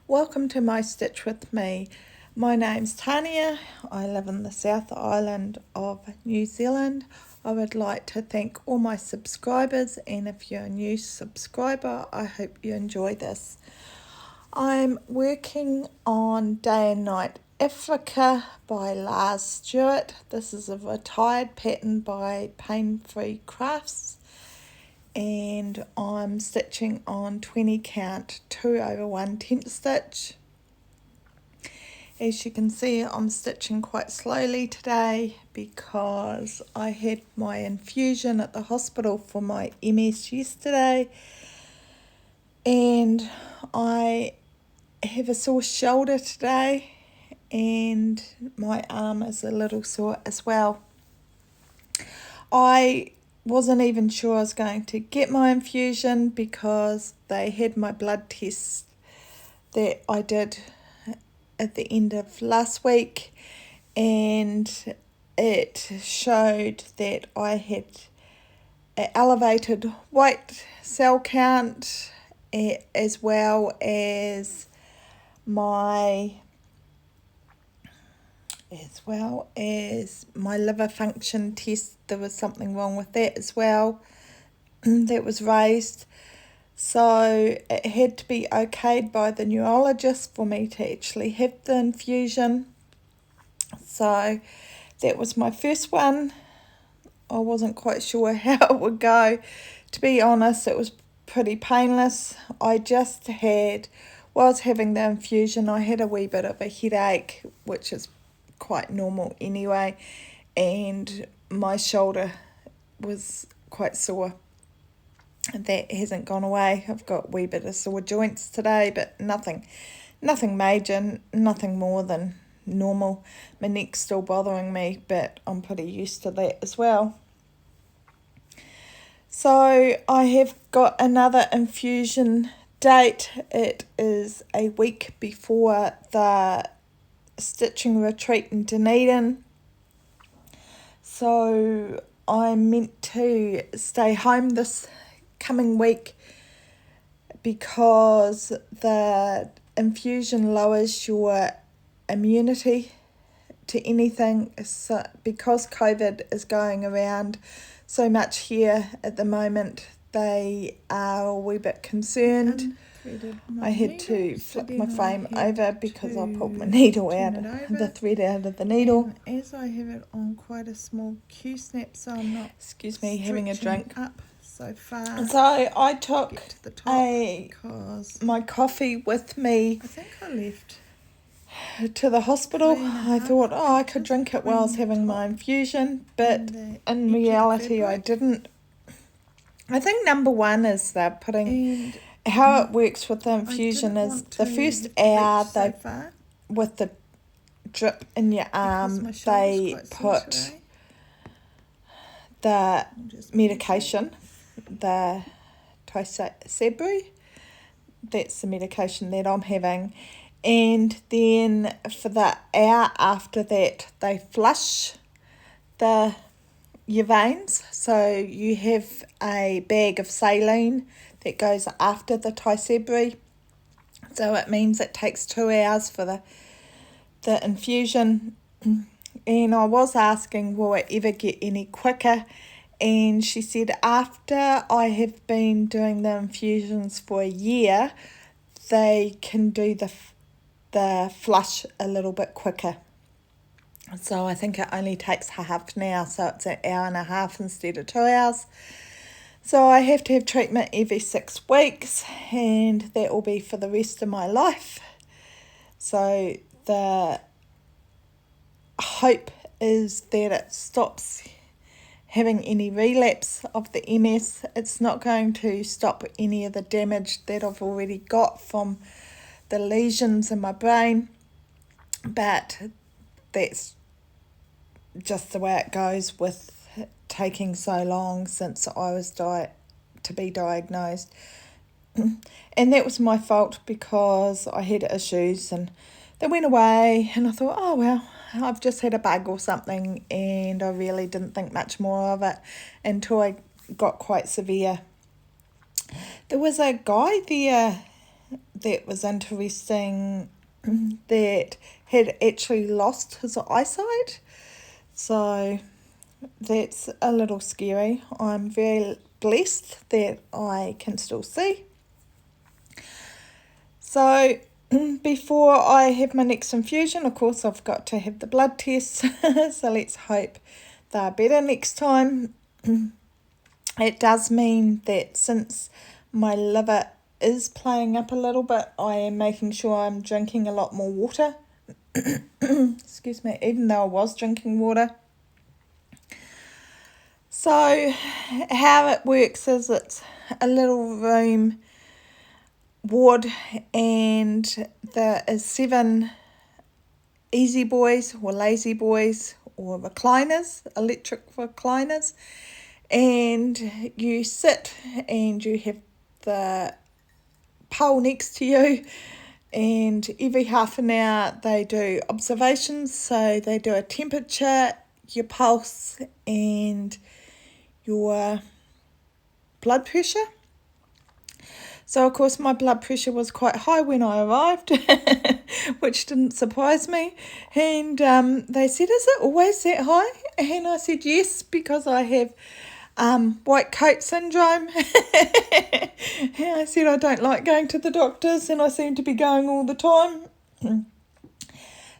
Welcome to My Stitch With Me. My name's Tania. I live in the South Island of New Zealand. I would like to thank all my subscribers, and if you're a new subscriber, I hope you enjoy this. I'm working on Day and Night Africa by Lars Stewart. This is a retired pattern by Paine Free Crafts. And I'm stitching on 20 count 2/1 10th stitch. As you can see, I'm stitching quite slowly today because I had my infusion at the hospital for my MS yesterday, and I have a sore shoulder today, and my arm is a little sore as well. I wasn't even sure I was going to get my infusion because they had my blood test that I did at the end of last week, and it showed that I had an elevated white cell count as well as my liver function test. There was something wrong with that as well that was raised, so it had to be okayed by the neurologist for me to actually have the infusion. So that was my first one. I wasn't quite sure how it would go. To be honest, it was pretty painless. I just had, while I was having the infusion, I had a wee bit of a headache, which is quite normal anyway, and my shoulder was quite sore. That hasn't gone away. I've got a wee bit of sore joints today, but nothing major, nothing more than normal. My neck's still bothering me, but I'm pretty used to that as well. So I have got another infusion date. It is a week before the stitching retreat in Dunedin. So I'm meant to stay home this coming week because the infusion lowers your immunity to anything. So because COVID is going around so much here at the moment, they are a wee bit concerned. I had to flip my frame over because I pulled my needle out, the thread out of the needle. And as I have it on quite a small Q-snap, so I'm not Excuse me, having a drink. Up so far. So I took To the top my coffee with me. I think I left To the hospital. I thought, I could drink it while I was having my infusion, but in reality I didn't. I think number one is they're putting, how it works with the infusion is the first hour with the drip in your arm, they put the medication, the Tisabri, that's the medication that I'm having. And then for the hour after that, they flush your veins. So you have a bag of saline that goes after the Tisabri. So it means it takes 2 hours for the infusion. And I was asking, will it ever get any quicker? And she said after I have been doing the infusions for a year, they can do the flush a little bit quicker. So I think it only takes half an hour, so it's an hour and a half instead of 2 hours. So I have to have treatment every 6 weeks, and that will be for the rest of my life. So the hope is that it stops having any relapse of the MS. It's not going to stop any of the damage that I've already got from the lesions in my brain, but that's just the way it goes with taking so long since I was to be diagnosed. And that was my fault because I had issues and they went away, and I thought, oh well, I've just had a bug or something, and I really didn't think much more of it until I got quite severe. There was a guy there that was interesting that had actually lost his eyesight. So that's a little scary. I'm very blessed that I can still see. So before I have my next infusion, of course, I've got to have the blood tests. So let's hope they're better next time. It does mean that since my liver is playing up a little bit, I am making sure I'm drinking a lot more water. Excuse me, even though I was drinking water. So how it works is it's a little room ward, and there is 7 easy boys or lazy boys or recliners, electric recliners, and you sit and you have the pole next to you, and every half an hour they do observations. So they do a temperature, your pulse, and your blood pressure. So of course my blood pressure was quite high when I arrived, which didn't surprise me. And they said, "Is it always that high?" And I said, "Yes, because I have white coat syndrome." And I said, "I don't like going to the doctors, and I seem to be going all the time."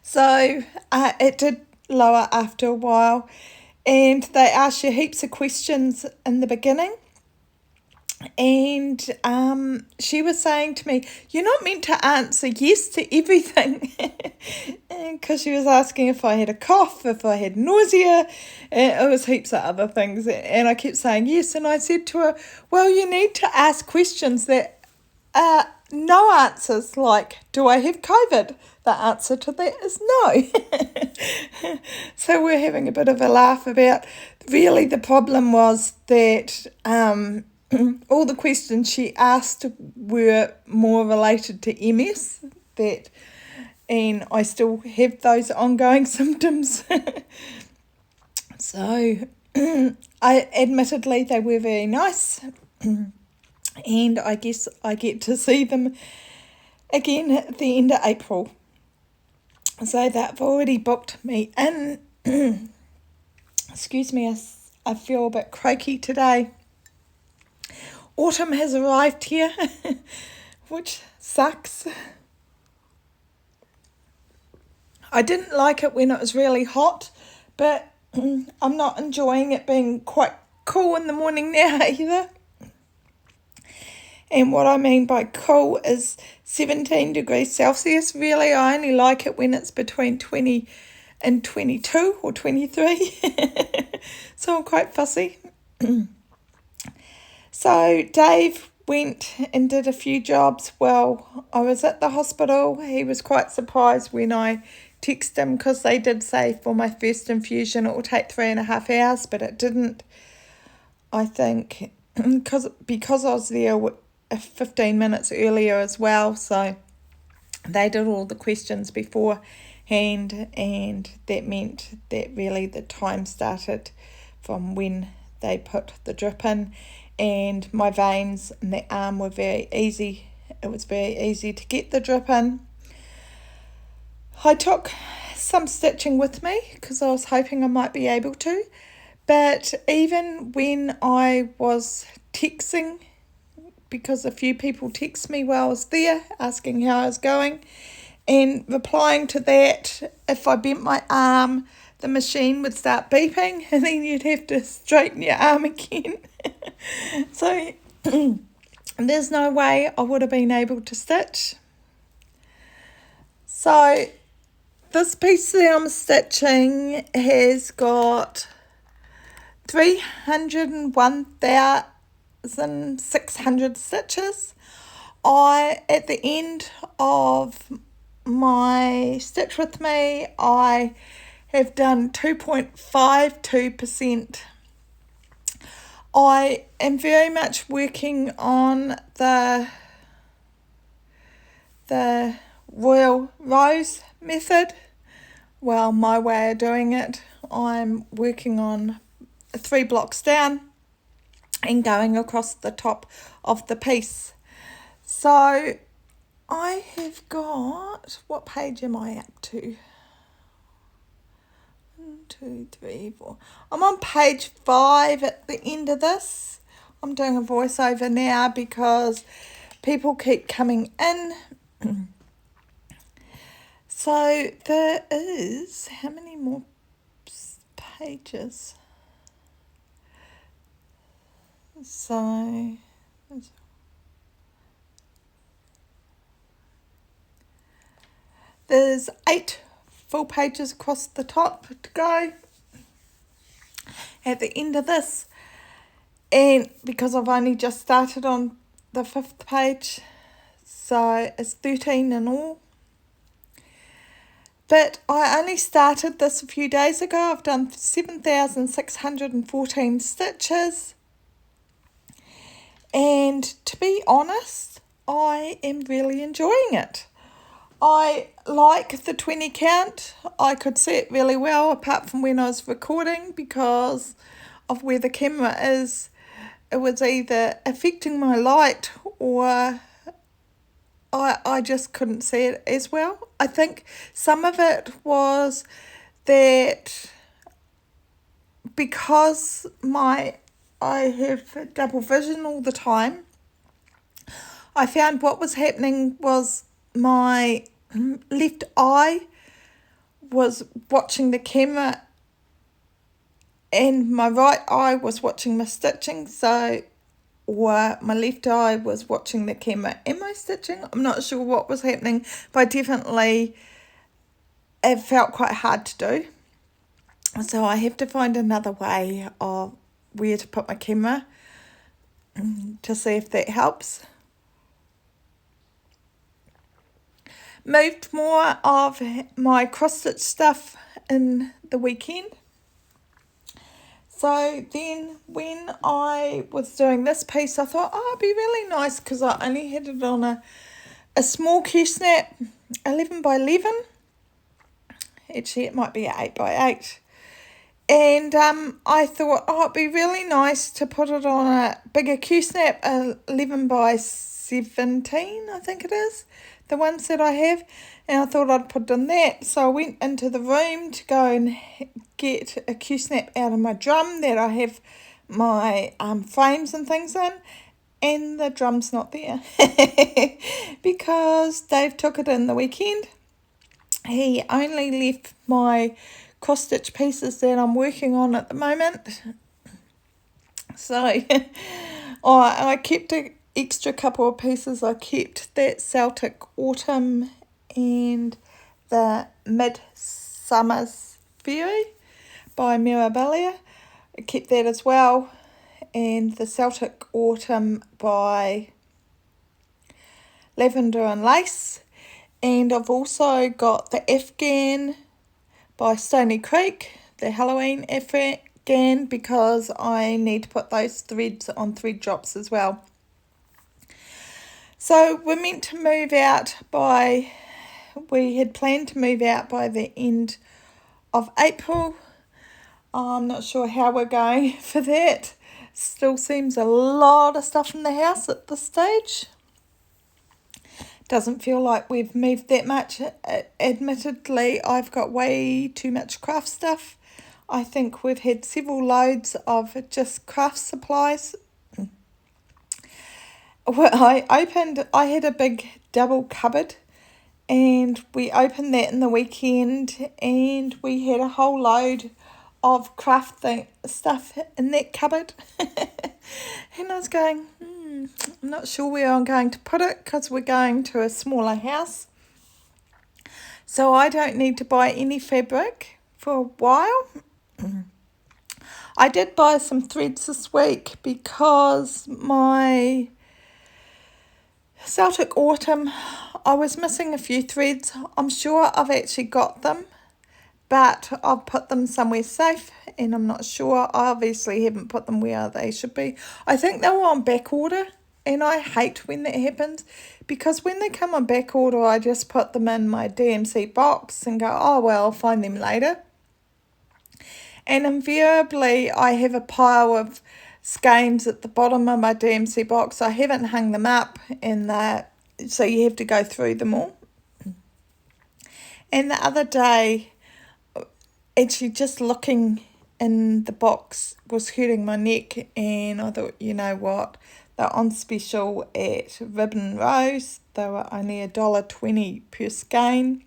So it did lower after a while, and they asked you heaps of questions in the beginning. And she was saying to me, "You're not meant to answer yes to everything," because she was asking if I had a cough, if I had nausea, and it was heaps of other things. And I kept saying yes, and I said to her, "Well, you need to ask questions that are no answers, like, do I have COVID?" The answer to that is no. So we're having a bit of a laugh about, really the problem was that all the questions she asked were more related to MS, and I still have those ongoing symptoms. So admittedly they were very nice, and I guess I get to see them again at the end of April. So they've already booked me in. Excuse me, I feel a bit croaky today. Autumn has arrived here, which sucks. I didn't like it when it was really hot, but I'm not enjoying it being quite cool in the morning now either. And what I mean by cool is 17 degrees Celsius. Really, I only like it when it's between 20 and 22 or 23. So I'm quite fussy. So Dave went and did a few jobs while I was at the hospital. He was quite surprised when I texted him, because they did say for my first infusion it will take 3.5 hours, but it didn't. I think because I was there 15 minutes earlier as well, so they did all the questions beforehand, and that meant that really the time started from when they put the drip in. And my veins in the arm were very easy. It was very easy to get the drip in. I took some stitching with me because I was hoping I might be able to. But even when I was texting, because a few people texted me while I was there asking how I was going, and replying to that, if I bent my arm, the machine would start beeping, and then you'd have to straighten your arm again. So there's no way I would have been able to stitch. So this piece that I'm stitching has got 301,600 stitches. At the end of my stitch with me, I have done 2.52%. I am very much working on the Royal Rose method. Well, my way of doing it, I'm working on 3 blocks down and going across the top of the piece. So I have got, what page am I up to? 1, 2, 3, 4. I'm on page 5 at the end of this. I'm doing a voiceover now because people keep coming in. So there is, how many more pages? So there's 8 full pages across the top to go at the end of this. And because I've only just started on the 5th page, so it's 13 in all. But I only started this a few days ago. I've done 7,614 stitches. And to be honest, I am really enjoying it. I like the 20 count. I could see it really well apart from when I was recording because of where the camera is. It was either affecting my light or I just couldn't see it as well. I think some of it was that because I have double vision all the time, I found what was happening was my left eye was watching the camera and my right eye was watching my stitching, or my left eye was watching the camera and my stitching. I'm not sure what was happening, but definitely it felt quite hard to do. So I have to find another way of where to put my camera to see if that helps. Moved more of my cross-stitch stuff in the weekend. So then when I was doing this piece, I thought, it'd be really nice because I only had it on a small Q-snap, 11 by 11. Actually, it might be 8 by 8. And I thought, it'd be really nice to put it on a bigger Q-snap, 11 by 17, I think it is, the ones that I have. And I thought I'd put it on that. So I went into the room to go and get a Q-snap out of my drum that I have my frames and things in. And the drum's not there because Dave took it in the weekend. He only left my cross-stitch pieces that I'm working on at the moment. So I kept an extra couple of pieces. I kept that Celtic Autumn and the Midsummer's Fairy by Mirabilia. I kept that as well. And the Celtic Autumn by Lavender and Lace. And I've also got the Afghan by Stony Creek, the Halloween Afghan, because I need to put those threads on thread drops as well. So we're meant to move out we had planned to move out by the end of April. I'm not sure how we're going for that. Still seems a lot of stuff in the house at this stage. Doesn't feel like we've moved that much. Admittedly, I've got way too much craft stuff. I think we've had several loads of just craft supplies. Well, I had a big double cupboard and we opened that in the weekend and we had a whole load of craft stuff in that cupboard. And I was going, I'm not sure where I'm going to put it because we're going to a smaller house. So I don't need to buy any fabric for a while. I did buy some threads this week because my Celtic Autumn, I was missing a few threads. I'm sure I've actually got them, but I've put them somewhere safe and I'm not sure. I obviously haven't put them where they should be. I think they were on back order and I hate when that happens because when they come on back order, I just put them in my DMC box and go, oh, well, I'll find them later. And invariably, I have a pile of skeins at the bottom of my DMC box. I haven't hung them up and they're so you have to go through them all. And the other day, actually just looking in the box was hurting my neck, and I thought, you know what, they're on special at Ribbon Rose. They were only $1.20 per skein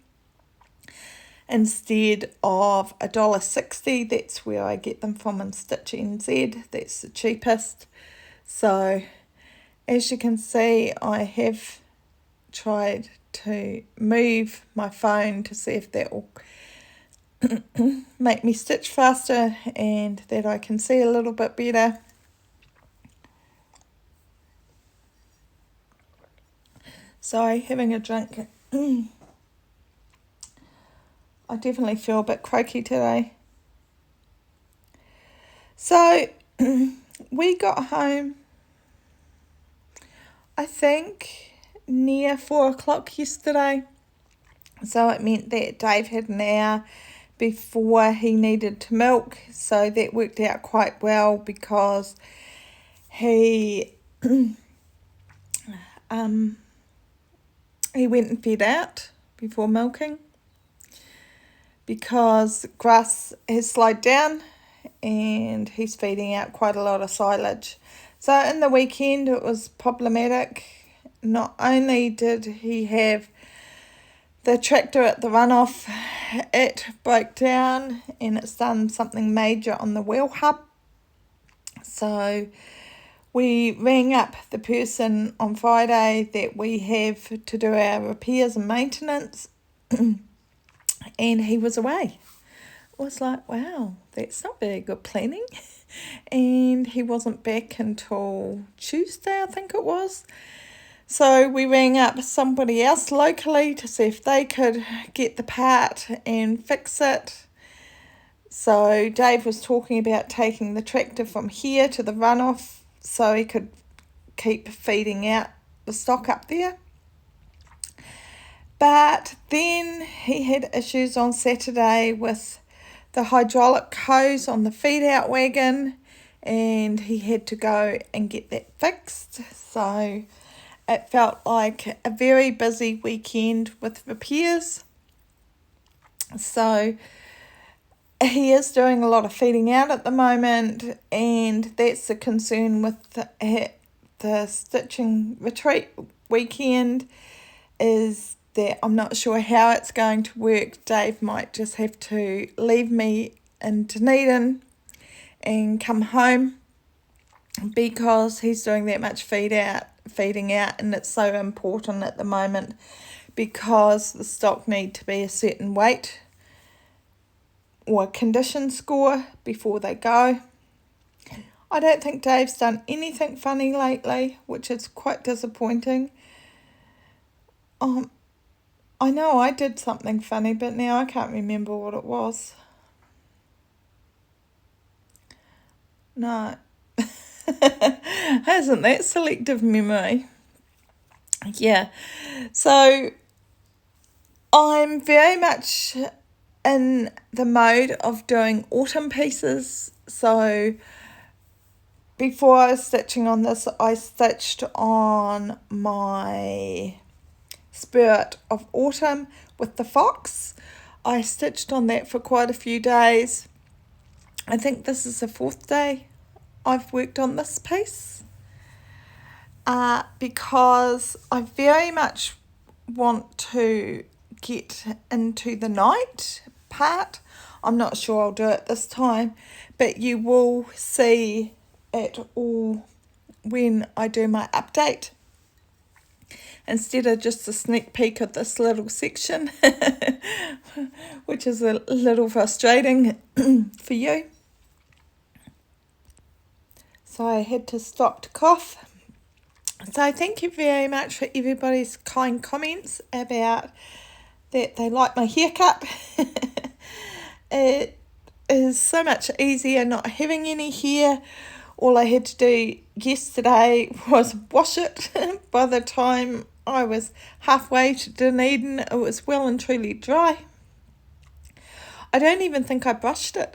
instead of $1.60. That's where I get them from in Stitch NZ. That's the cheapest. So as you can see, I have tried to move my phone to see if that will make me stitch faster and that I can see a little bit better. So having a drink. I definitely feel a bit croaky today. So we got home, I think, near 4 o'clock yesterday. So it meant that Dave had an hour before he needed to milk. So that worked out quite well because he he went and fed out before milking because grass has slowed down and he's feeding out quite a lot of silage. So in the weekend it was problematic. Not only did he have the tractor at the runoff, it broke down and it's done something major on the wheel hub. So we rang up the person on Friday that we have to do our repairs and maintenance and he was away. It was like, wow, that's not very good planning. And he wasn't back until Tuesday, I think it was. So we rang up somebody else locally to see if they could get the part and fix it. So Dave was talking about taking the tractor from here to the runoff so he could keep feeding out the stock up there. But then he had issues on Saturday with the hydraulic hose on the feed out wagon and he had to go and get that fixed. So it felt like a very busy weekend with repairs. So he is doing a lot of feeding out at the moment, and that's the concern with the stitching retreat weekend, is that I'm not sure how it's going to work. Dave might just have to leave me in Dunedin and come home because he's doing that much feeding out, and it's so important at the moment because the stock need to be a certain weight or condition score before they go. I don't think Dave's done anything funny lately, which is quite disappointing. I know I did something funny, but now I can't remember what it was. No. Hasn't that selective memory? Yeah. So I'm very much in the mode of doing autumn pieces. So before I was stitching on this, I stitched on my Spirit of Autumn with the fox. I stitched on that for quite a few days. I think this is the 4th day I've worked on this piece because I very much want to get into the night part. I'm not sure I'll do it this time, but you will see it all when I do my update instead of just a sneak peek of this little section which is a little frustrating for you. So I had to stop to cough. So thank you very much for everybody's kind comments about that they like my haircut. It is so much easier not having any hair. All I had to do yesterday was wash it. By the time I was halfway to Dunedin, it was well and truly dry. I don't even think I brushed it,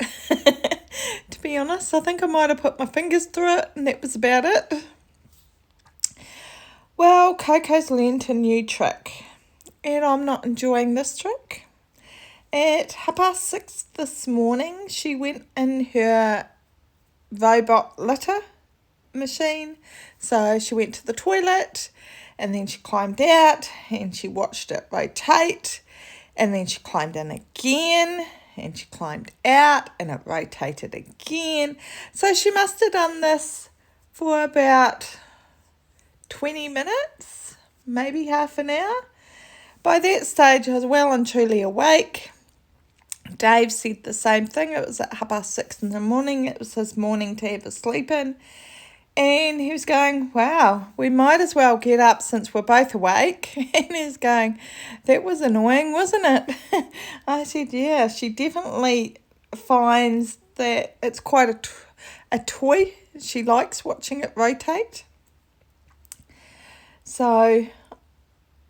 to be honest. I think I might have put my fingers through it and that was about it. Well, Coco's learnt a new trick, and I'm not enjoying this trick. At 6:30 this morning, she went in her robot litter machine. So she went to the toilet, and then she climbed out, and she watched it rotate, and then she climbed in again, and she climbed out, and it rotated again. So she must have done this for about 20 minutes, maybe half an hour. By that stage, I was well and truly awake. Dave said the same thing. It was at 6:30 in the morning. It was his morning to have a sleep in. And he was going, wow, we might as well get up since we're both awake. And he was going, that was annoying, wasn't it? I said, yeah, she definitely finds that it's quite a toy. She likes watching it rotate. So,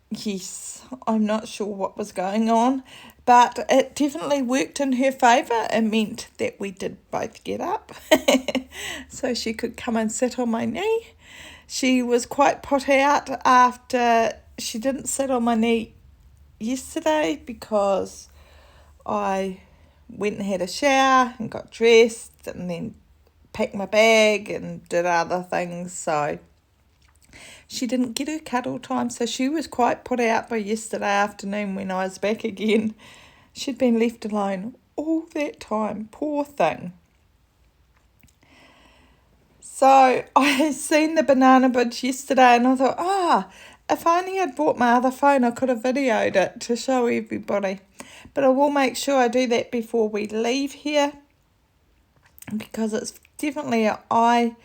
yes, I'm not sure what was going on, but it definitely worked in her favour. It meant that we did both get up so she could come and sit on my knee. She was quite put out after she didn't sit on my knee yesterday because I went and had a shower and got dressed and then packed my bag and did other things, so she didn't get her cuddle time, so she was quite put out by yesterday afternoon when I was back again. She'd been left alone all that time, poor thing. So I seen the banana bridge yesterday and I thought, if only I'd brought my other phone, I could have videoed it to show everybody. But I will make sure I do that before we leave here, because it's definitely an eye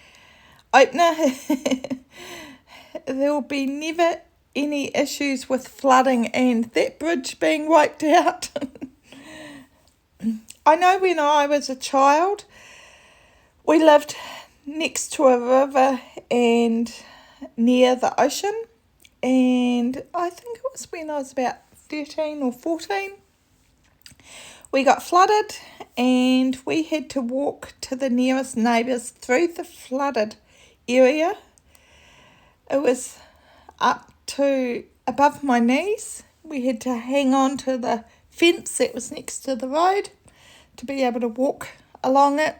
opener. There will be never any issues with flooding and that bridge being wiped out. I know when I was a child, we lived next to a river and near the ocean, and I think it was when I was about 13 or 14. We got flooded and we had to walk to the nearest neighbours through the flooded area. It was up to above my knees. We had to hang on to the fence that was next to the road to be able to walk along it.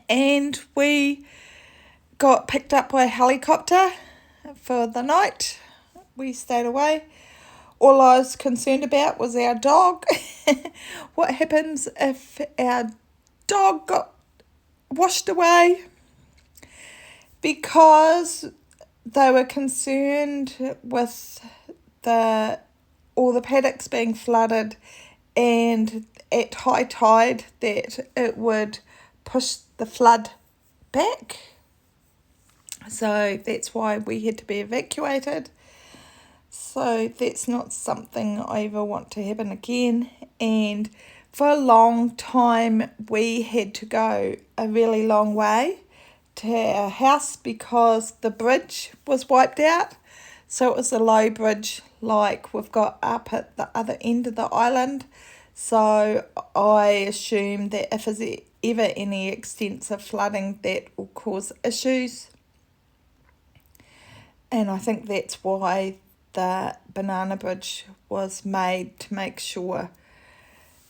And we got picked up by a helicopter for the night. We stayed away. All I was concerned about was our dog. What happens if our dog got washed away? Because they were concerned with all the paddocks being flooded, and at high tide that it would push the flood back. So that's why we had to be evacuated. So that's not something I ever want to happen again. And for a long time we had to go a really long way to our house because the bridge was wiped out. So it was a low bridge like we've got up at the other end of the island. So I assume that if there's ever any extensive flooding, that will cause issues. And I think that's why the banana bridge was made, to make sure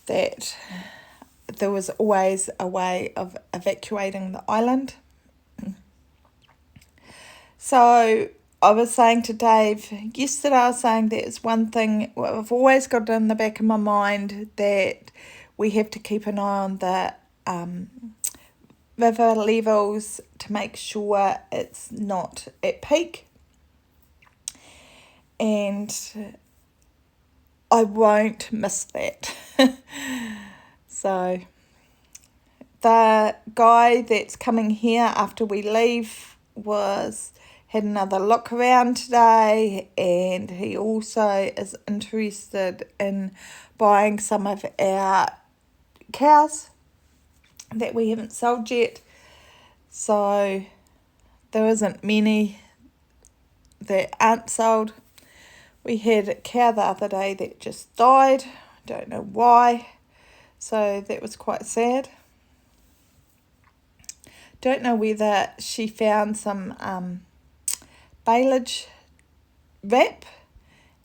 that there was always a way of evacuating the island. So I was saying to Dave yesterday, I was saying that it's one thing I've always got in the back of my mind, that we have to keep an eye on the river levels to make sure it's not at peak. And I won't miss that. So the guy that's coming here after we leave had another look around today, and he also is interested in buying some of our cows that we haven't sold yet. So there isn't many that aren't sold. We had a cow the other day that just died. Don't know why. So that was quite sad. Don't know whether she found some bailage wrap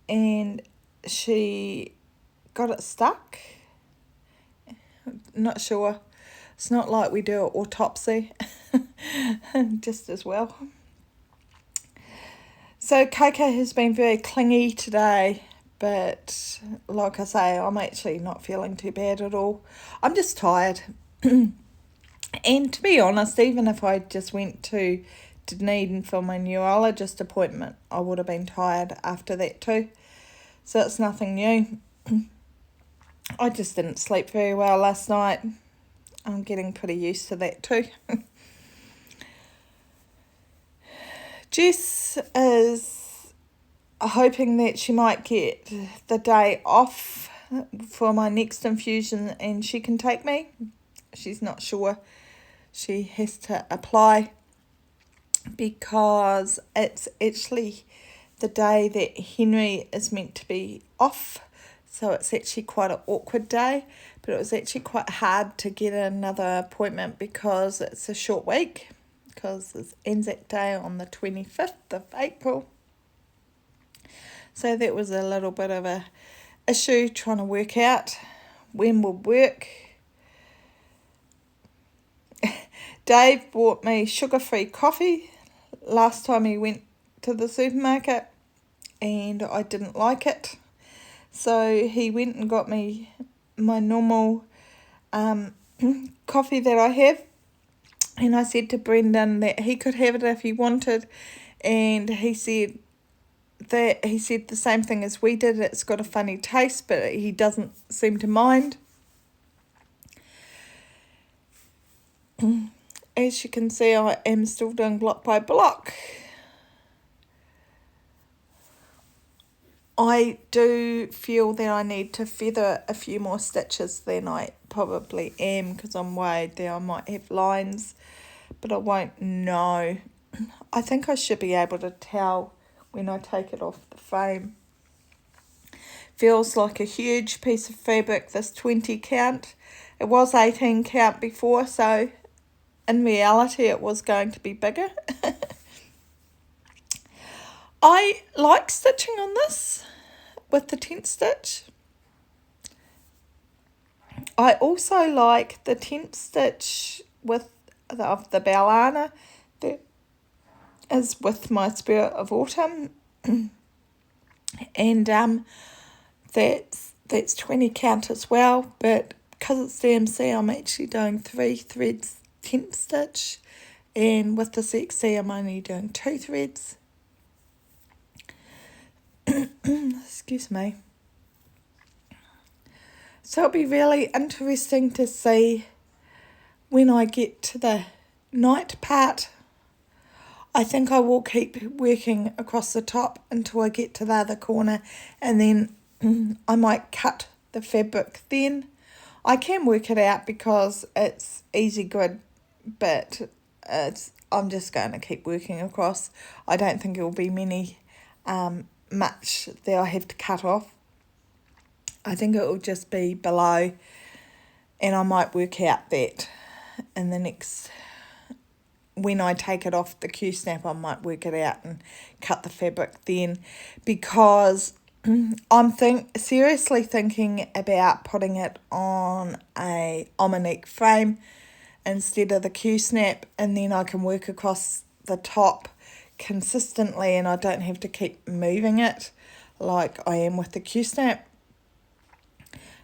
and she got it stuck. Not sure. It's not like we do an autopsy, just as well. So Coco has been very clingy today, but like I say, I'm actually not feeling too bad at all. I'm just tired. And to be honest, even if I just went to Dunedin for my neurologist appointment, I would have been tired after that too. So it's nothing new. I just didn't sleep very well last night. I'm getting pretty used to that too. Jess is hoping that she might get the day off for my next infusion and she can take me. She's not sure. She has to apply because it's actually the day that Henry is meant to be off. So it's actually quite an awkward day, but it was actually quite hard to get another appointment because it's a short week, because it's Anzac Day on the 25th of April. So that was a little bit of a issue trying to work out when would work. Dave bought me sugar-free coffee last time he went to the supermarket and I didn't like it. So he went and got me my normal coffee that I have. And I said to Brendan that he could have it if he wanted. And he said the same thing as we did. It's got a funny taste, but he doesn't seem to mind. As you can see, I am still doing block by block. I do feel that I need to feather a few more stitches than I probably am because I'm worried that I might have lines, but I won't know. I think I should be able to tell when I take it off the frame. Feels like a huge piece of fabric, this 20 count. It was 18 count before, so in reality it was going to be bigger. I like stitching on this with the tent stitch. I also like the tent stitch with of the Bellana that is with my Spirit of Autumn. And that's 20 count as well, but because it's DMC I'm actually doing 3 threads tent stitch, and with the CXC I'm only doing 2 threads. Excuse me. So it'll be really interesting to see when I get to the night part. I think I will keep working across the top until I get to the other corner, and then I might cut the fabric then. I can work it out because it's easy grid, but I'm just going to keep working across. I don't think it will be much that I have to cut off. I think it will just be below, and I might work out that in the next, when I take it off the Q-snap, I might work it out and cut the fabric then, because I'm seriously thinking about putting it on a Omnique frame instead of the Q-snap, and then I can work across the top consistently and I don't have to keep moving it like I am with the Q-snap.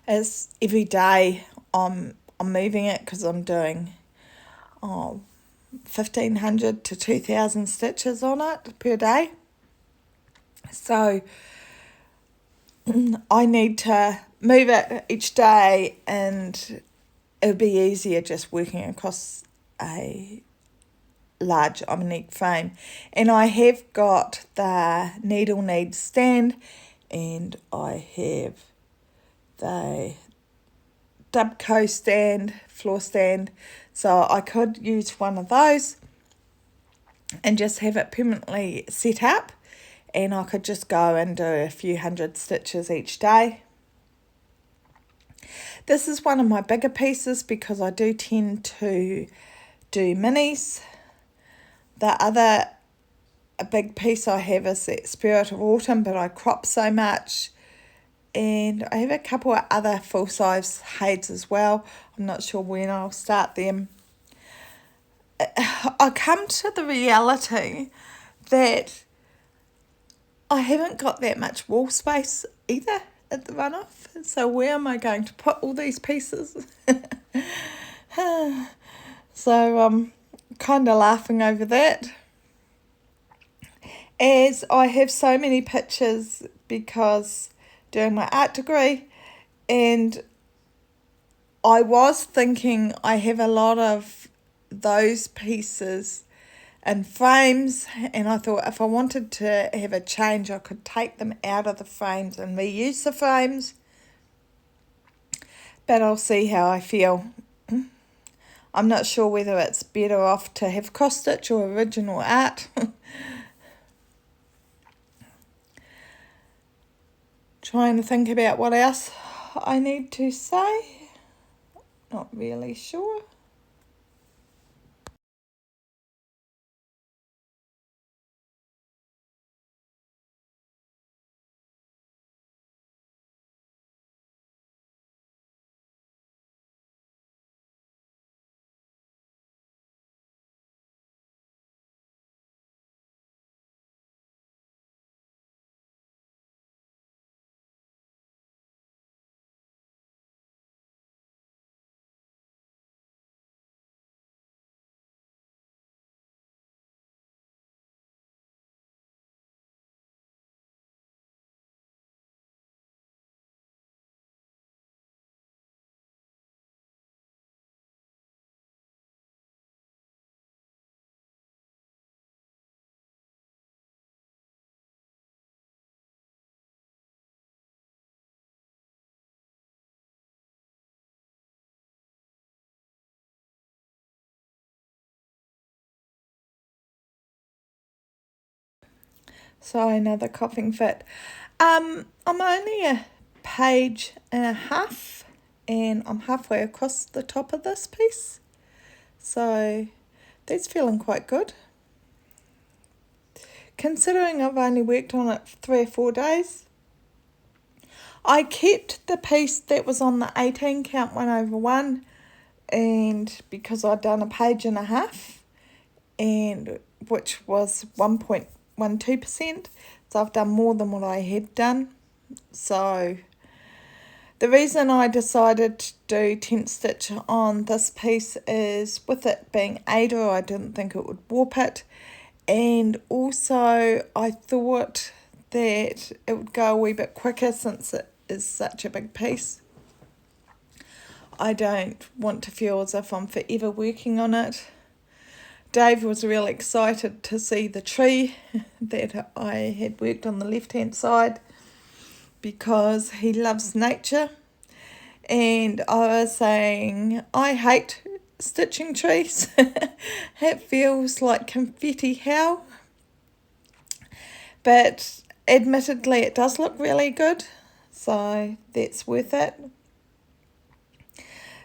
As every day I'm moving it because I'm doing 1,500 to 2,000 stitches on it per day. So I need to move it each day, and it would be easier just working across a large Omnique frame. And I have got the needle need stand, and I have the Dubco stand, floor stand, so I could use one of those and just have it permanently set up, and I could just go and do a few hundred stitches each day. This is one of my bigger pieces because I do tend to do minis. The other a big piece I have is that Spirit of Autumn, but I crop so much. And I have a couple of other full-size Hades as well. I'm not sure when I'll start them. I come to the reality that I haven't got that much wall space either at the runoff. So where am I going to put all these pieces? So I'm kind of laughing over that. As I have so many pictures because doing my art degree, and I was thinking I have a lot of those pieces in frames, and I thought if I wanted to have a change I could take them out of the frames and reuse the frames, but I'll see how I feel. I'm not sure whether it's better off to have cross-stitch or original art. Trying to think about what else I need to say. Not really sure. So another coughing fit. I'm only a page and a half, and I'm halfway across the top of this piece. So that's feeling quite good. Considering I've only worked on it for 3 or 4 days. I kept the piece that was on the 18 count 1/1, and because I'd done a page and a half, and which was 1.12%, so I've done more than what I had done. So the reason I decided to do tent stitch on this piece is with it being Ada, I didn't think it would warp it, and also I thought that it would go a wee bit quicker since it is such a big piece. I don't want to feel as if I'm forever working on it. Dave was really excited to see the tree that I had worked on the left-hand side because he loves nature. And I was saying, I hate stitching trees. It feels like confetti hell. But admittedly, it does look really good. So that's worth it.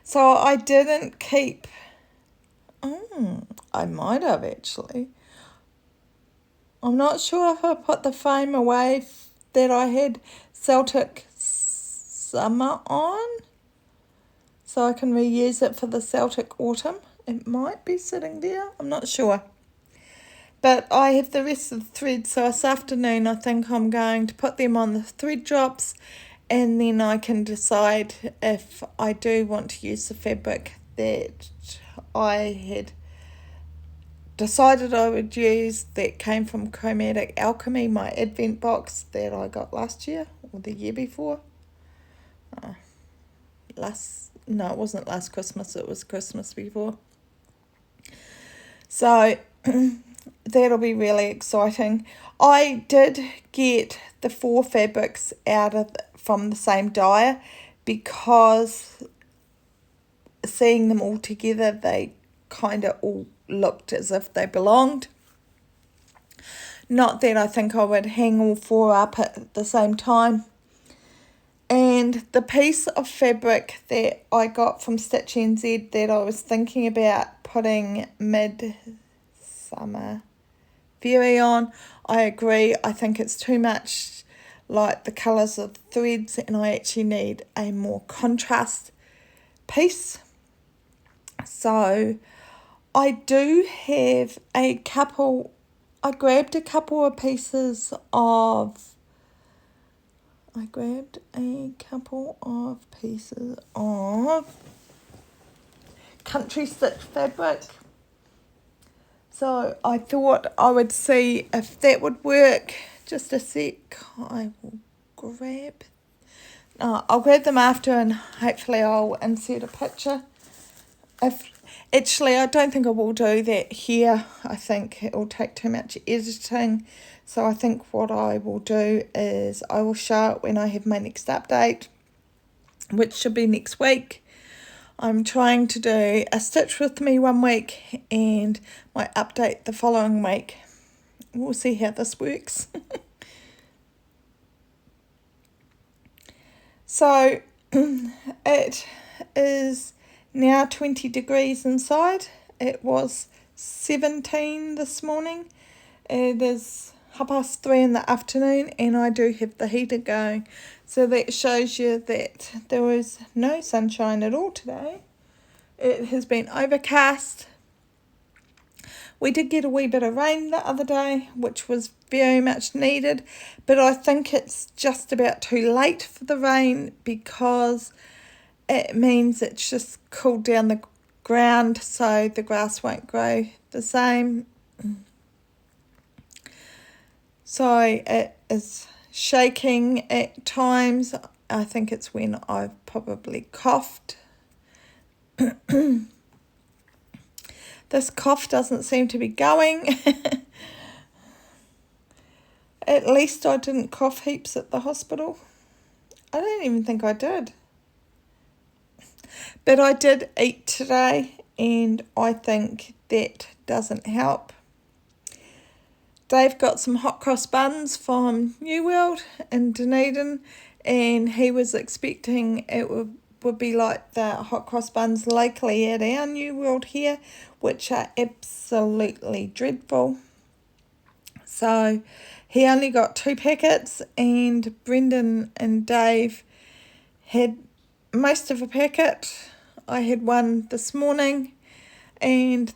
So I didn't keep... I might have actually. I'm not sure if I put the frame away that I had Celtic Summer on, so I can reuse it for the Celtic Autumn. It might be sitting there, I'm not sure. But I have the rest of the threads, so this afternoon I think I'm going to put them on the thread drops, and then I can decide if I do want to use the fabric that I had decided I would use that came from Chromatic Alchemy, my advent box that I got last year or the year before. No, it wasn't last Christmas, it was Christmas before. So that'll be really exciting. I did get the 4 fabrics from the same dyer because seeing them all together, they kind of all looked as if they belonged. Not that I think I would hang all 4 up at the same time. And the piece of fabric that I got from Stitch NZ that I was thinking about putting mid-summer very on. I agree. I think it's too much like the colours of the threads, and I actually need a more contrast piece. So I do have a couple, I grabbed a couple of pieces of country stitch fabric. So I thought I would see if that would work. Just a sec. I'll grab them after, and hopefully I'll insert a picture. Actually, I don't think I will do that here. I think it will take too much editing. So I think what I will do is I will show it when I have my next update, which should be next week. I'm trying to do a stitch with me one week and my update the following week. We'll see how this works. So it is now 20 degrees inside. It was 17 this morning. It is 3:30 in the afternoon, and I do have the heater going. So that shows you that there was no sunshine at all today. It has been overcast. We did get a wee bit of rain the other day, which was very much needed, but I think it's just about too late for the rain because it means it's just cooled down the ground, so the grass won't grow the same. So it is shaking at times. I think it's when I've probably coughed. This cough doesn't seem to be going. At least I didn't cough heaps at the hospital. I don't even think I did. But I did eat today, and I think that doesn't help. Dave got some hot cross buns from New World in Dunedin, and he was expecting it would be like the hot cross buns locally at our New World here, which are absolutely dreadful. So he only got 2 packets, and Brendan and Dave had most of a packet. I had one this morning, and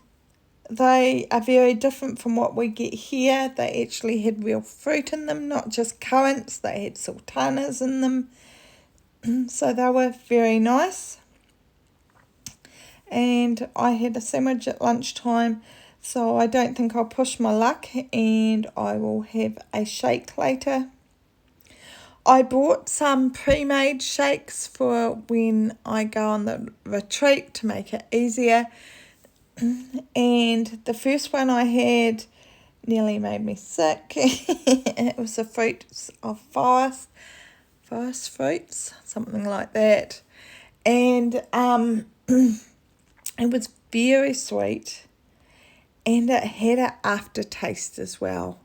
they are very different from what we get here. They actually had real fruit in them, not just currants. They had sultanas in them. So they were very nice. And I had a sandwich at lunchtime, so I don't think I'll push my luck, and I will have a shake later. I bought some pre-made shakes for when I go on the retreat to make it easier. And the first one I had nearly made me sick. It was the fruits of forest fruits, something like that. And it was very sweet, and it had an aftertaste as well.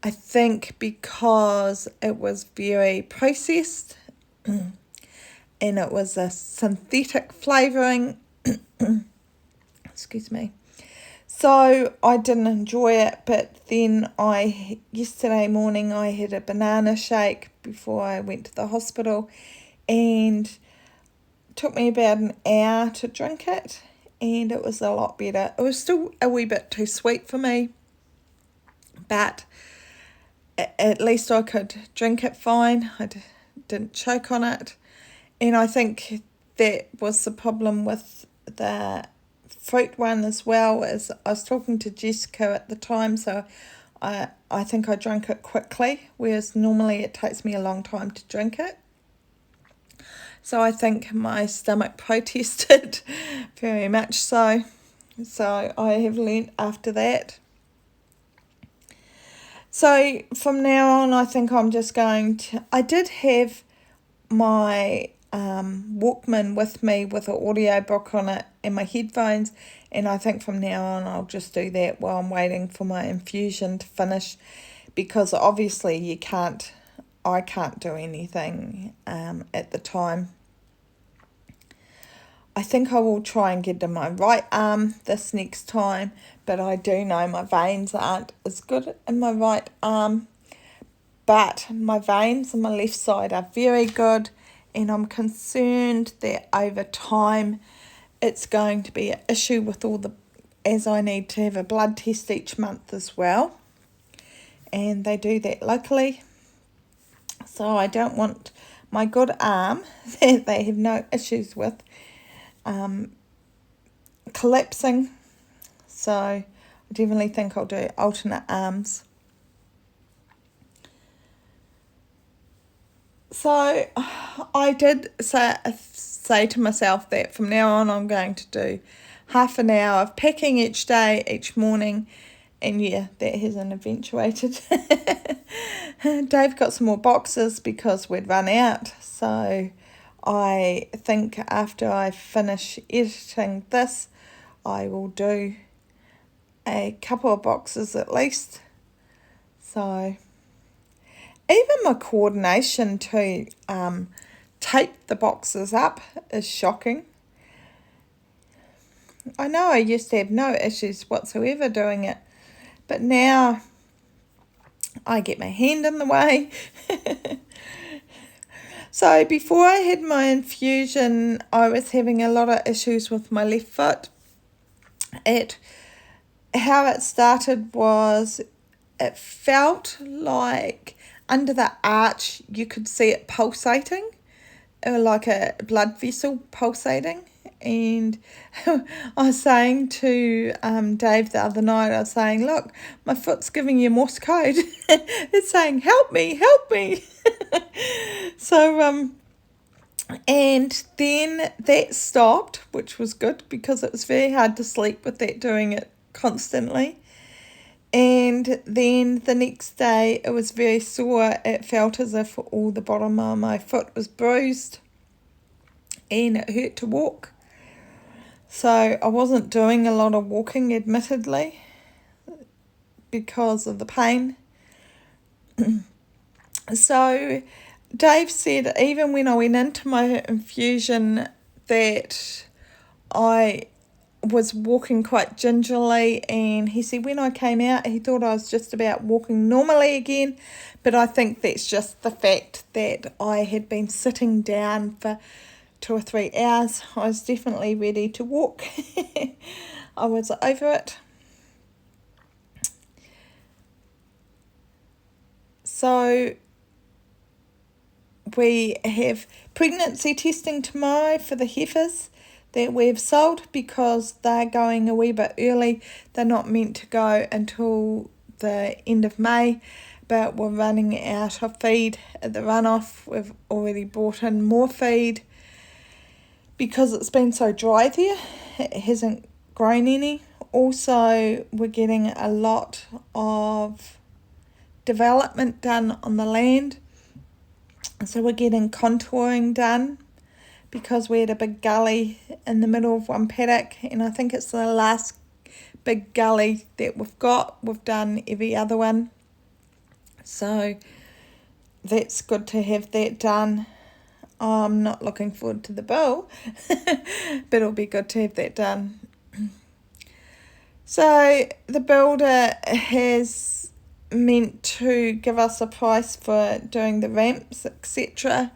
I think because it was very processed and it was a synthetic flavouring. Excuse me. So I didn't enjoy it, but then yesterday morning I had a banana shake before I went to the hospital, and it took me about an hour to drink it, and it was a lot better. It was still a wee bit too sweet for me, but at least I could drink it fine. I didn't choke on it, and I think that was the problem with the fruit one as well. As I was talking to Jessica at the time, so I think I drank it quickly, whereas normally it takes me a long time to drink it. So I think my stomach protested very much so. So I have learnt after that. So from now on, I think I'm just going to... I did have my Walkman with me with an audio book on it and my headphones, and I think from now on I'll just do that while I'm waiting for my infusion to finish, because obviously I can't do anything at the time. I think I will try and get in my right arm this next time, but I do know my veins aren't as good in my right arm. But my veins on my left side are very good, and I'm concerned that over time it's going to be an issue with as I need to have a blood test each month as well. And they do that locally. So I don't want my good arm that they have no issues with collapsing. So I definitely think I'll do alternate arms. So I did say to myself that from now on I'm going to do half an hour of packing each day, each morning. And yeah, that hasn't eventuated. Dave got some more boxes because we'd run out. So I think after I finish editing this, I will do a couple of boxes at least. So even my coordination to tape the boxes up is shocking. I know I used to have no issues whatsoever doing it, but now I get my hand in the way. So before I had my infusion, I was having a lot of issues with my left foot. How it started was it felt like under the arch you could see it pulsating, like a blood vessel pulsating. And I was saying to Dave the other night, I was saying, look, my foot's giving you Morse code. It's saying, help me, help me. So, and then that stopped, which was good because it was very hard to sleep with that doing it constantly. And then the next day it was very sore. It felt as if all the bottom of my foot was bruised and it hurt to walk. So I wasn't doing a lot of walking, admittedly, because of the pain. So Dave said even when I went into my infusion that I was walking quite gingerly, and he said when I came out he thought I was just about walking normally again, but I think that's just the fact that I had been sitting down for 2 or 3 hours. I was definitely ready to walk. I was over it. So we have pregnancy testing tomorrow for the heifers that we've sold because they're going a wee bit early. They're not meant to go until the end of May, but we're running out of feed at the runoff. We've already brought in more feed because it's been so dry there. It hasn't grown any. Also, we're getting a lot of development done on the land. So we're getting contouring done because we had a big gully in the middle of one paddock, and I think it's the last big gully that we've got. We've done every other one. So that's good to have that done. I'm not looking forward to the bill, but it'll be good to have that done. So the builder has meant to give us a price for doing the ramps, etc.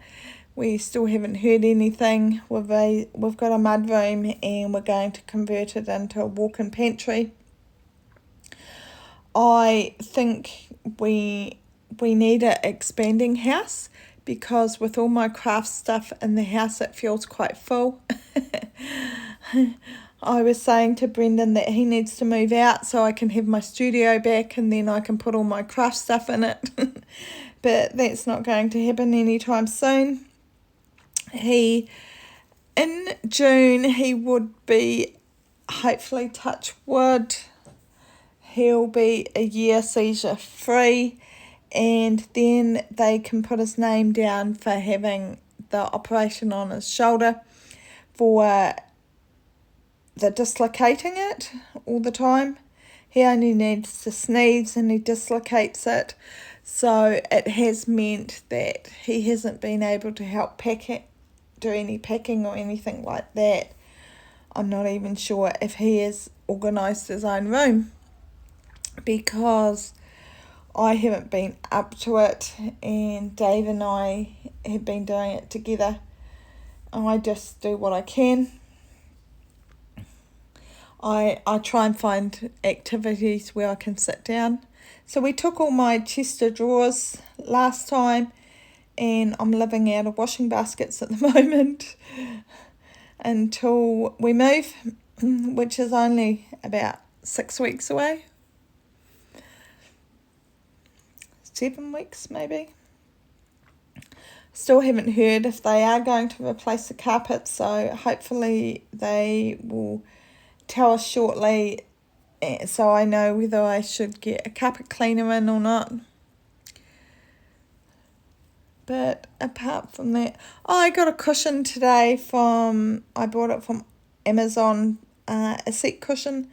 We still haven't heard anything. We've got a mud room and we're going to convert it into a walk-in pantry. I think we need an expanding house because with all my craft stuff in the house it feels quite full. I was saying to Brendan that he needs to move out so I can have my studio back and then I can put all my craft stuff in it. But that's not going to happen anytime soon. In June he would be, hopefully touch wood, he'll be a year seizure free, and then they can put his name down for having the operation on his shoulder for the dislocating it all the time. He only needs to sneeze and he dislocates it, so it has meant that he hasn't been able to help pack it, do any packing or anything like that. I'm not even sure if he has organised his own room, because I haven't been up to it, and Dave and I have been doing it together. I just do what I can. I try and find activities where I can sit down. So we took all my chest of drawers last time, and I'm living out of washing baskets at the moment until we move, which is only about 6 weeks away. 7 weeks maybe. Still haven't heard if they are going to replace the carpet, so hopefully they will tell us shortly, so I know whether I should get a carpet cleaner in or not. But apart from that, I got a cushion today I bought it from Amazon, a seat cushion,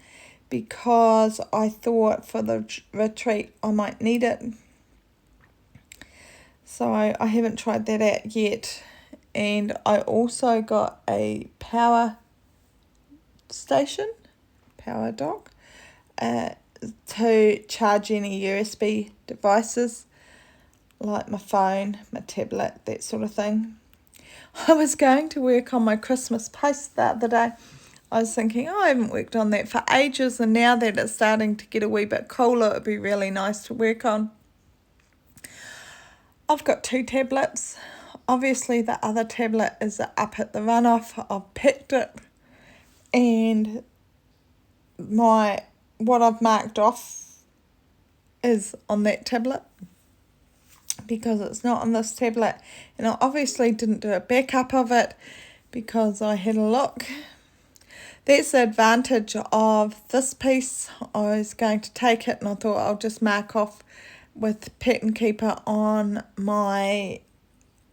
because I thought for the retreat I might need it. So I haven't tried that out yet. And I also got a power dock, to charge any USB devices, like my phone, my tablet, that sort of thing. I was going to work on my Christmas post the other day. I was thinking, I haven't worked on that for ages, and now that it's starting to get a wee bit cooler, it would be really nice to work on. I've got 2 tablets. Obviously the other tablet is up at the runoff. I've picked it, and what I've marked off is on that tablet, because it's not on this tablet, and I obviously didn't do a backup of it because I had a look. That's the advantage of this piece. I was going to take it, and I thought I'll just mark off with Pattern Keeper on my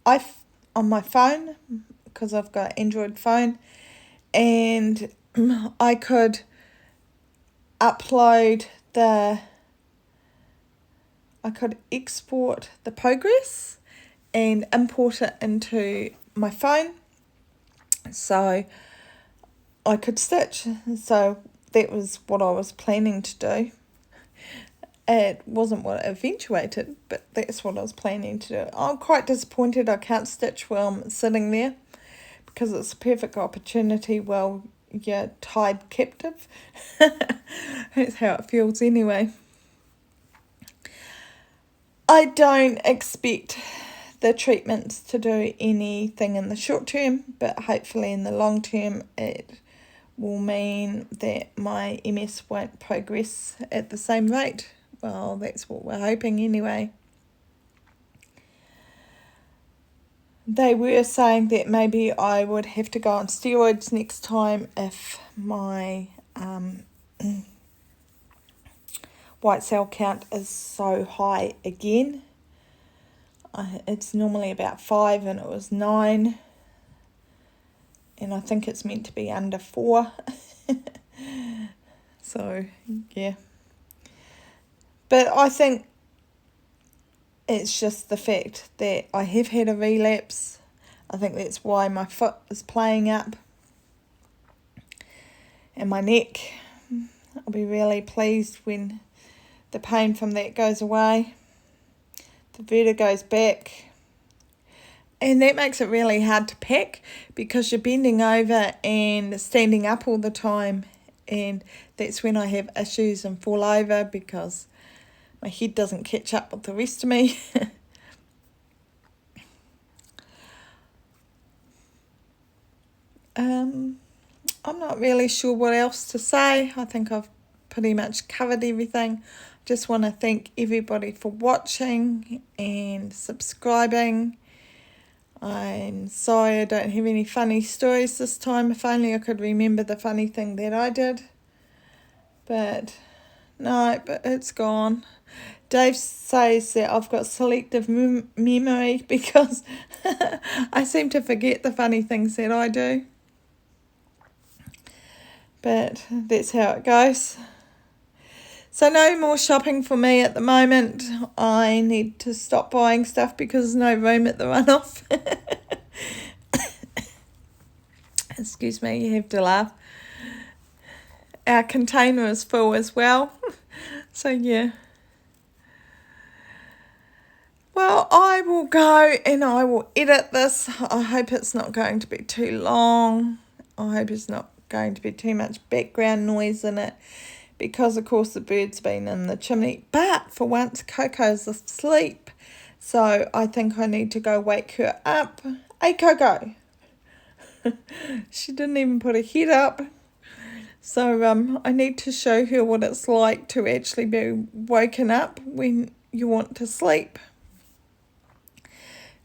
phone, because I've got an Android phone, and I could export the progress and import it into my phone, so I could stitch. So that was what I was planning to do. It wasn't what eventuated, but that's what I was planning to do. I'm quite disappointed I can't stitch while I'm sitting there, because it's a perfect opportunity while you're tied captive. That's how it feels anyway. I don't expect the treatments to do anything in the short term, but hopefully in the long term it will mean that my MS won't progress at the same rate. Well, that's what we're hoping anyway. They were saying that maybe I would have to go on steroids next time if my white cell count is so high again. It's normally about 5 and it was 9. And I think it's meant to be under 4. So, yeah. But I think it's just the fact that I have had a relapse. I think that's why my foot is playing up. And my neck. I'll be really pleased when the pain from that goes away. The vertigo's back. And that makes it really hard to pack, because you're bending over and standing up all the time. And that's when I have issues and fall over, because my head doesn't catch up with the rest of me. I'm not really sure what else to say. I think I've pretty much covered everything. Just want to thank everybody for watching and subscribing. I'm sorry I don't have any funny stories this time. If only I could remember the funny thing that I did. But no, but it's gone. Dave says that I've got selective memory, because I seem to forget the funny things that I do. But that's how it goes. So no more shopping for me at the moment. I need to stop buying stuff because there's no room at the runoff. Excuse me, you have to laugh. our container is full as well. So yeah. Well, I will go and I will edit this. I hope it's not going to be too long. I hope it's not going to be too much background noise in it, because of course the bird's been in the chimney. But for once Coco's asleep, so I think I need to go wake her up. Hey Coco! She didn't even put her head up. So I need to show her what it's like to actually be woken up when you want to sleep,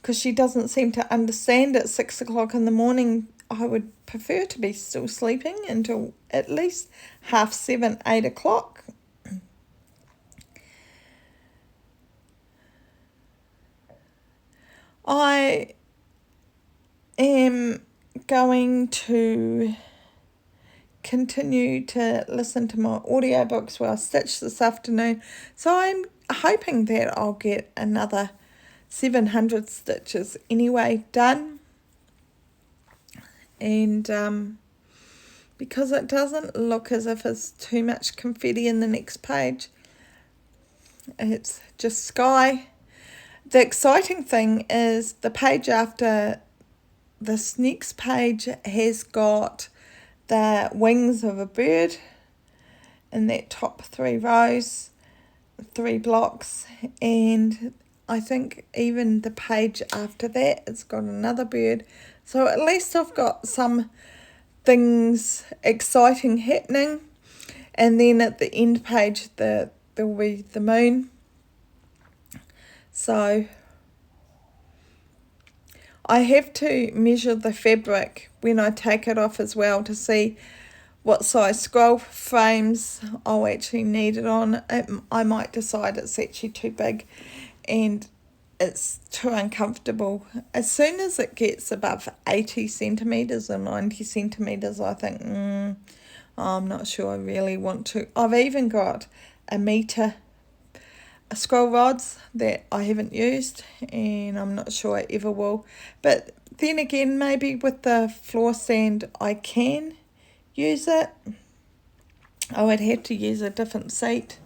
because she doesn't seem to understand at 6 o'clock in the morning. I would prefer to be still sleeping until at least 7:30, 8 o'clock. I am going to continue to listen to my audiobooks while I stitch this afternoon. So I'm hoping that I'll get another 700 stitches anyway done. And because it doesn't look as if there's too much confetti in the next page, it's just sky. The exciting thing is the page after this next page has got the wings of a bird in that top 3 rows, 3 blocks, and I think even the page after that it's got another bird. So at least I've got some things exciting happening. And then at the end page there will be the moon. So I have to measure the fabric when I take it off as well to see what size scroll frames I'll actually need it on. I might decide it's actually too big and it's too uncomfortable. As soon as it gets above 80 centimetres or 90 centimetres, I think, I'm not sure I really want to. I've even got a metre scroll rods that I haven't used, and I'm not sure I ever will. But then again, maybe with the floor sand I can use it. I would have to use a different seat.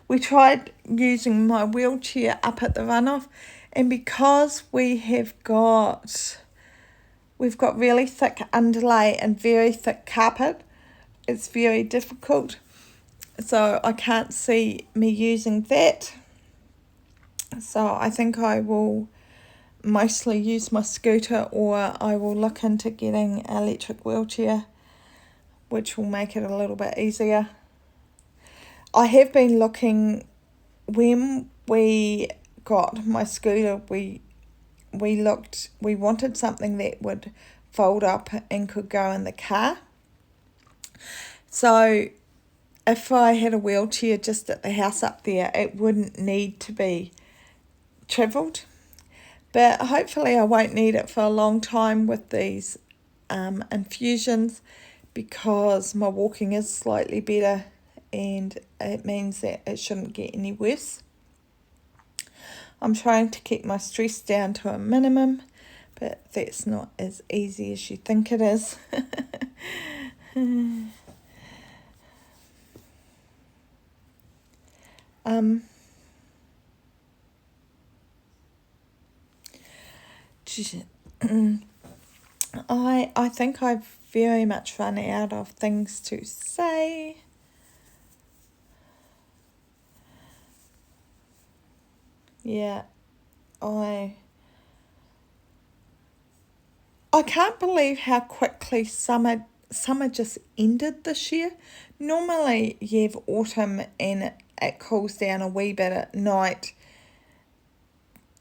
We tried using my wheelchair up at the runoff, and because we've got really thick underlay and very thick carpet, it's very difficult. So I can't see me using that. So I think I will mostly use my scooter, or I will look into getting an electric wheelchair, which will make it a little bit easier. I have been looking, when we got my scooter, we wanted something that would fold up and could go in the car. So if I had a wheelchair just at the house up there, it wouldn't need to be travelled. But hopefully I won't need it for a long time with these infusions, because my walking is slightly better and it means that it shouldn't get any worse. I'm trying to keep my stress down to a minimum, but that's not as easy as you think it is. I think I've very much run out of things to say. Yeah, I can't believe how quickly summer just ended this year. Normally you have autumn and it cools down a wee bit at night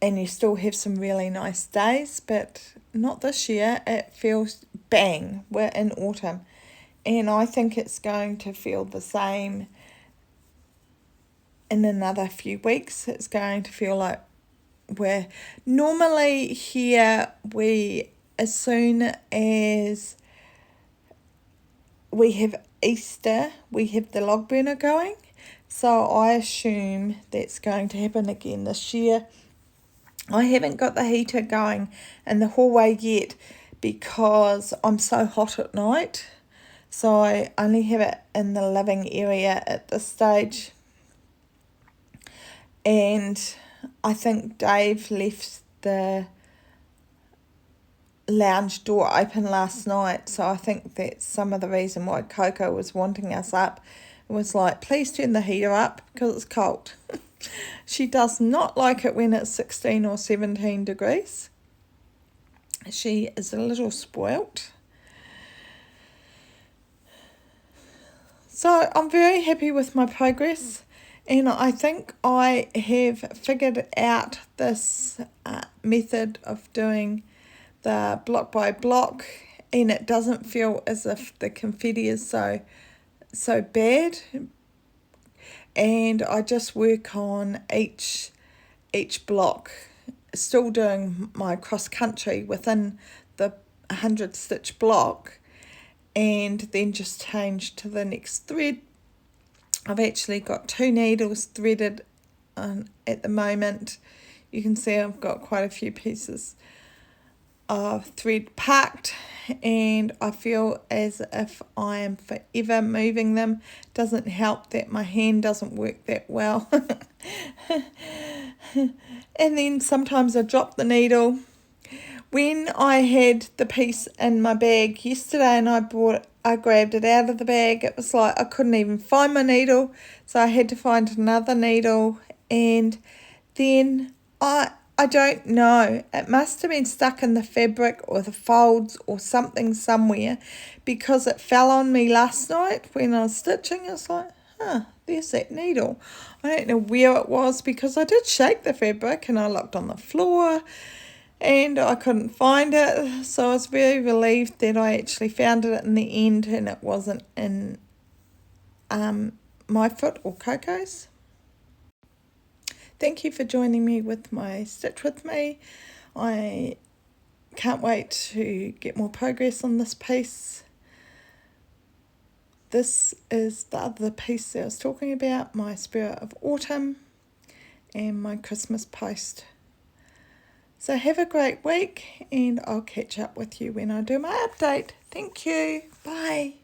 and you still have some really nice days, but not this year. It feels bang, we're in autumn, and I think it's going to feel the same in another few weeks. It's going to feel like we're normally here, as soon as we have Easter, we have the log burner going. So I assume that's going to happen again this year. I haven't got the heater going in the hallway yet because I'm so hot at night. So I only have it in the living area at this stage. And I think Dave left the lounge door open last night, so I think that's some of the reason why Coco was wanting us up. It was like, please turn the heater up because it's cold. She does not like it when it's 16 or 17 degrees. She is a little spoilt. So I'm very happy with my progress, and I think I have figured out this method of doing the block by block, and it doesn't feel as if the confetti is so bad. And I just work on each block, still doing my cross country within the 100 stitch block, and then just change to the next thread. I've actually got 2 needles threaded at the moment. You can see I've got quite a few pieces of thread packed, and I feel as if I am forever moving them. Doesn't help that my hand doesn't work that well. And then sometimes I drop the needle. When I had the piece in my bag yesterday and I grabbed it out of the bag, it was like I couldn't even find my needle, so I had to find another needle, and then I don't know, it must have been stuck in the fabric or the folds or something somewhere, because it fell on me last night when I was stitching. It's like, there's that needle. I don't know where it was, because I did shake the fabric and I looked on the floor and I couldn't find it. So I was very relieved that I actually found it in the end and it wasn't in my foot or Coco's. Thank you for joining me with my Stitch With Me. I can't wait to get more progress on this piece. This is the other piece that I was talking about, my Spirit of Autumn and my Christmas post. So have a great week, and I'll catch up with you when I do my update. Thank you. Bye.